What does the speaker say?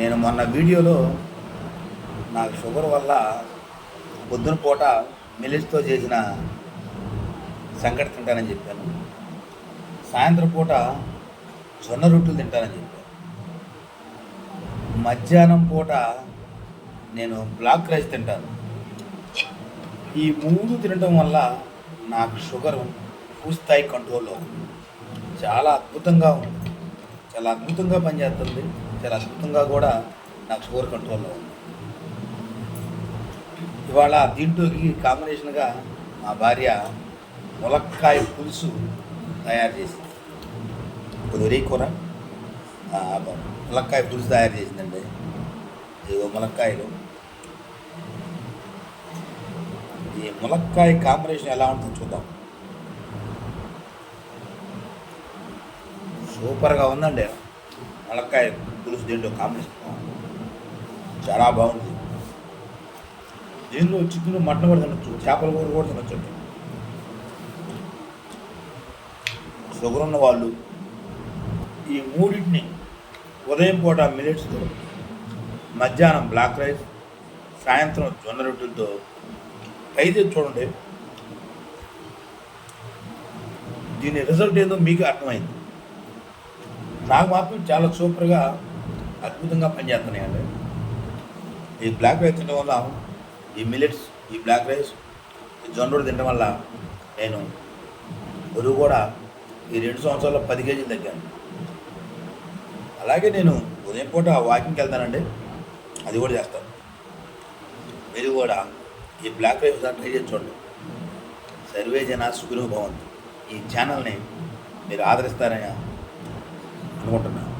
నేను మొన్న వీడియోలో నాకు షుగర్ వల్ల పొద్దున పూట మిల్లెట్స్తో చేసిన సంగటి తింటానని చెప్పాను. సాయంత్రం పూట జొన్న రొట్టెలు తింటానని చెప్పాను. మధ్యాహ్నం పూట నేను బ్లాక్ రైస్ తింటాను. ఈ 3 తినటం వల్ల నాకు షుగర్ పూర్తిస్థాయి కంట్రోల్లో ఉంది. చాలా అద్భుతంగా ఉంది, చాలా అద్భుతంగా పనిచేస్తుంది, చాలా అద్భుతంగా కూడా నాకు షుగర్ కంట్రోల్లో ఉంది. ఇవాళ దీంట్లోకి కాంబినేషన్గా మా భార్య ములక్కాయ పులుసు తయారు చేసింది. కొద్దిగా కూర ములక్కాయ పులుసు తయారు చేసిందండి. ఇదిగో ములక్కాయలు. ఈ ములక్కాయ కాంబినేషన్ ఎలా ఉంటుందో చూద్దాం. సూపర్గా ఉందండి ములక్కాయ పులుసు. దీంట్లో కాంబినేషన్ చాలా బాగుంది. దీనిలో చికెన్, మటన్ కూడా తినొచ్చు, చేపల కూర కూడా తినొచ్చు. షుగర్ ఉన్న వాళ్ళు ఈ మూడింటిని ఉదయం పూట మిల్లెట్స్తో, మధ్యాహ్నం బ్లాక్ రైస్, సాయంత్రం జొన్న రొట్టెలతో ట్రై చేసి చూడండి. దీని రిజల్ట్ ఏందో మీకు అర్థమైంది. నాకు మాత్రం చాలా సూపర్గా అద్భుతంగా పనిచేస్తున్నాయండి. ఈ బ్లాక్ రైస్ తినడం వల్ల, ఈ మిల్లెట్స్, ఈ బ్లాక్ రైస్, ఈ జొన్న రొట్టె తినడం వల్ల నేను బరువు కూడా ఈ 2 సంవత్సరాల్లో 10 కేజీలు తగ్గాను. అలాగే నేను ఉదయం పూట వాకింగ్కి వెళ్తానండి, అది కూడా చేస్తాను. మీరు కూడా ఈ బ్లాక్ రైస్ ట్రై చేసి చూడండి. సర్వే జనా సుఖినో భవంతు. ఈ ఛానల్ని మీరు ఆదరిస్తారని అనుకుంటున్నాను.